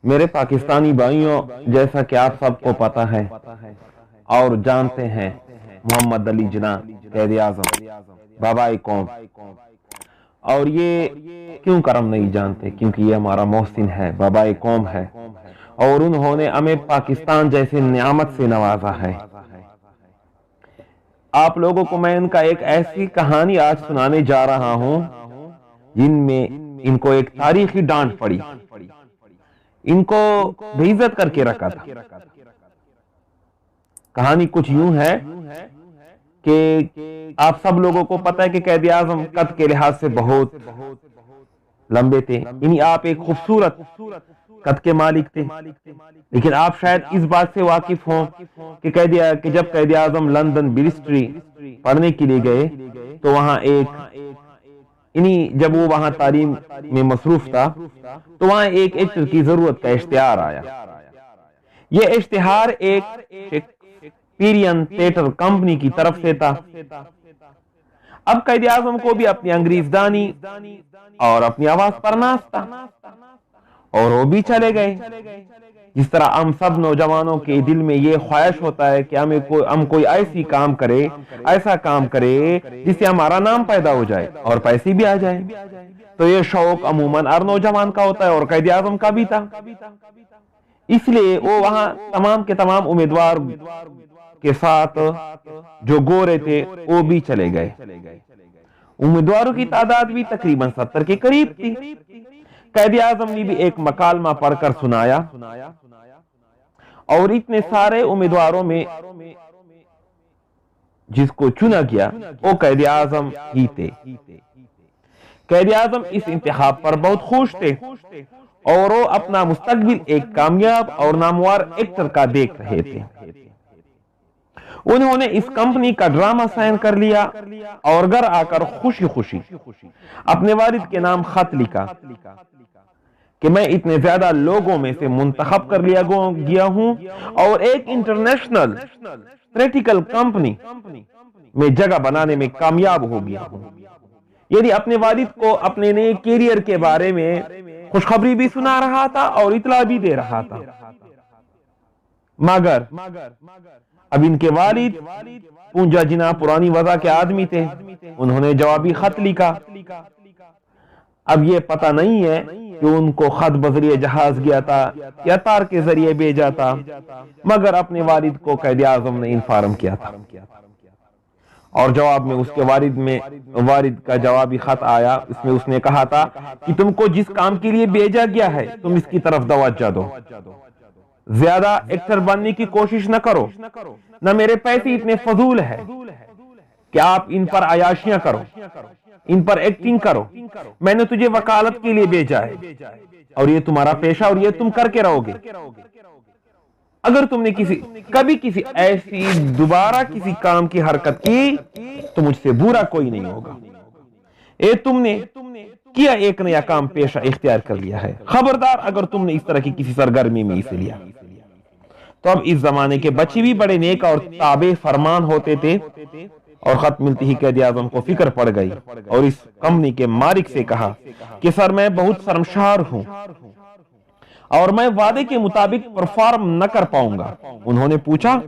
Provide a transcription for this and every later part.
میرے پاکستانی بھائیوں، جیسا کہ آپ سب کو پتہ ہے اور جانتے ہیں، محمد علی جناح قائد اعظم بابا قوم، اور یہ کیوں کرم نہیں جانتے؟ کیونکہ یہ ہمارا محسن ہے، بابا قوم ہے، اور انہوں نے ہمیں پاکستان جیسے نعمت سے نوازا ہے۔ آپ لوگوں کو میں ان کا ایک ایسی کہانی آج سنانے جا رہا ہوں جن میں ان کو ایک تاریخی ڈانٹ پڑی، ان کو بے عزت کر کے رکھا تھا۔ کہانی کچھ یوں ہے کہ آپ سب لوگوں کو پتہ ہے کہ قائد اعظم قد کے لحاظ سے بہت لمبے تھے، یعنی آپ ایک خوبصورت قد کے مالک تھے، لیکن آپ شاید اس بات سے واقف ہوں کہ جب قائد اعظم لندن بیرسٹری پڑھنے کے لیے گئے تو وہاں جب وہ وہاں تعلیم میں مصروف تھا تو وہاں ایک ایکٹر کی ضرورت کا اشتہار آیا۔ یہ اشتہار ایک شیکسپیرین تھیٹر کمپنی کی طرف سے تھا۔ اب قائد اعظم کو بھی اپنی انگریز دانی اور اپنی آواز پر ناز تھا، اور وہ بھی چلے گئے۔ جس طرح ہم سب نوجوانوں کے دل میں یہ خواہش ہوتا ہے کہ ہم کوئی ایسا کام کرے جس سے ہمارا نام پیدا ہو جائے اور پیسے بھی آ جائیں، تو یہ شوق عموماً ہر نوجوان کا ہوتا ہے، اور قائد اعظم کا بھی تھا۔ اس لیے وہ وہاں تمام کے تمام امیدوار کے ساتھ جو گورے تھے وہ بھی چلے گئے۔ امیدواروں کی تعداد بھی تقریباً 70 کے قریب تھی۔ قائد اعظم نے بھی ایک مکالمہ پڑھ کر سنایا، اور اتنے سارے امیدواروں میں جس کو چنا گیا وہ قائد اعظم ہی تھے۔ قائد اعظم اس انتخاب پر بہت خوش تھے، اور وہ اپنا مستقبل ایک کامیاب اور نامور ایکٹر کا دیکھ رہے تھے۔ انہوں نے اس کمپنی کا ڈرامہ سائن کر لیا اور گھر آ کر خوشی خوشی اپنے والد کے نام خط لکھا کہ میں اتنے زیادہ لوگوں میں سے منتخب کر لیا گیا ہوں اور ایک انٹرنیشنل پریکٹیکل کمپنی میں جگہ بنانے میں کامیاب ہو گیا ہوں۔ یعنی اپنے والد کو اپنے نئے کیریئر کے بارے میں خوشخبری بھی سنا رہا تھا اور اطلاع بھی دے رہا تھا۔ مگر اب ان کے والد پونجا جناح پرانی وضع کے آدمی تھے، انہوں نے جوابی خط لکھا۔ اب یہ پتہ نہیں ہے کہ ان کو خط بذریعہ جہاز گیا تھا یا تار کے ذریعے بھیجا تھا، مگر اپنے والد کو قائد اعظم نے انفارم کیا تھا، اور جواب میں اس کے والد کا جوابی خط آیا۔ اس میں اس نے کہا تھا کہ تم کو جس کام کے لیے بھیجا گیا ہے تم اس کی طرف توجہ دو، زیادہ ایکٹر بننے کی کوشش نہ کرو، نہ میرے پیسے اتنے فضول ہے کہ آپ ان پر عیاشیاں کرو، ان پر ایکٹنگ کرو۔ میں نے تجھے وکالت کے لیے بھیجا ہے اور یہ تمہارا پیشہ اور یہ تم کر کے رہو گے۔ اگر تم نے کبھی کسی ایسی دوبارہ کسی کام کی حرکت کی تو مجھ سے برا کوئی نہیں ہوگا۔ تم نے کیا ایک نیا کام پیشہ اختیار کر لیا ہے، خبردار اگر تم نے اس طرح کی کسی سرگرمی میں اسے لیا۔ تو اب اس زمانے کے بچے بھی بڑے نیک اور تابع فرمان ہوتے تھے، اور خط ملتی ہی قائد اعظم کو فکر پڑ گئی اور اس کمپنی کے مالک سے کہا کہ سر میں بہت شرمسار ہوں اور میں وعدے کے مطابق پرفارم نہ کر پاؤں گا۔ انہوں نے پوچھا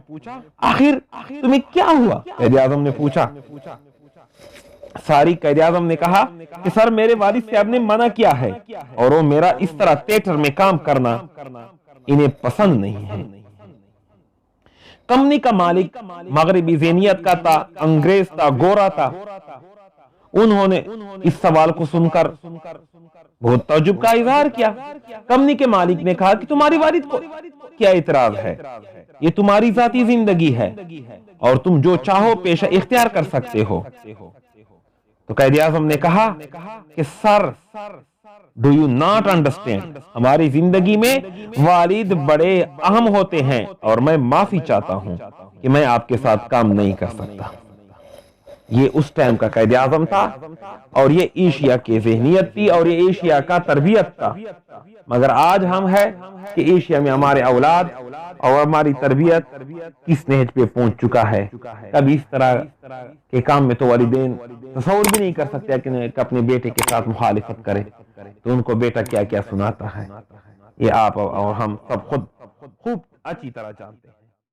آخر تمہیں کیا ہوا؟ قائد اعظم نے پوچھا۔ قائد اعظم نے کہا کہ سر میرے والد صاحب نے منع کیا ہے اور وہ میرا اس طرح تھیٹر میں کام کرنا انہیں پسند نہیں ہے۔ کمپنی کا مالک مغربی ذہنیت کا تھا، انگریز تھا، گورا تھا۔ انہوں نے اس سوال کو سن کر بہت تعجب کا اظہار کیا۔ کمپنی کے مالک نے کہا کہ تمہاری والد کو کیا اعتراض ہے؟ یہ تمہاری ذاتی زندگی ہے اور تم جو چاہو پیشہ اختیار کر سکتے ہو۔ تو قائد اعظم نے کہا کہ sir do you not understand, ہماری زندگی میں والد بڑے اہم ہوتے ہیں اور میں معافی چاہتا ہوں کہ میں آپ کے ساتھ کام نہیں کر سکتا۔ یہ اس ٹائم کا قائد اعظم تھا اور یہ ایشیا کی ذہنیت تھی اور یہ ایشیا کا تربیت تھا۔ مگر آج ہم ہے کہ ایشیا میں ہمارے اولاد اور ہماری تربیت کس نہج پہ پہنچ چکا ہے۔ کبھی اس طرح کے کام میں تو والدین تصور بھی نہیں کر سکتے کہ اپنے بیٹے کے ساتھ مخالفت کرے، تو ان کو بیٹا کیا کیا سناتا ہے۔ یہ آپ اور ہم سب خود خوب اچھی طرح جانتے ہیں۔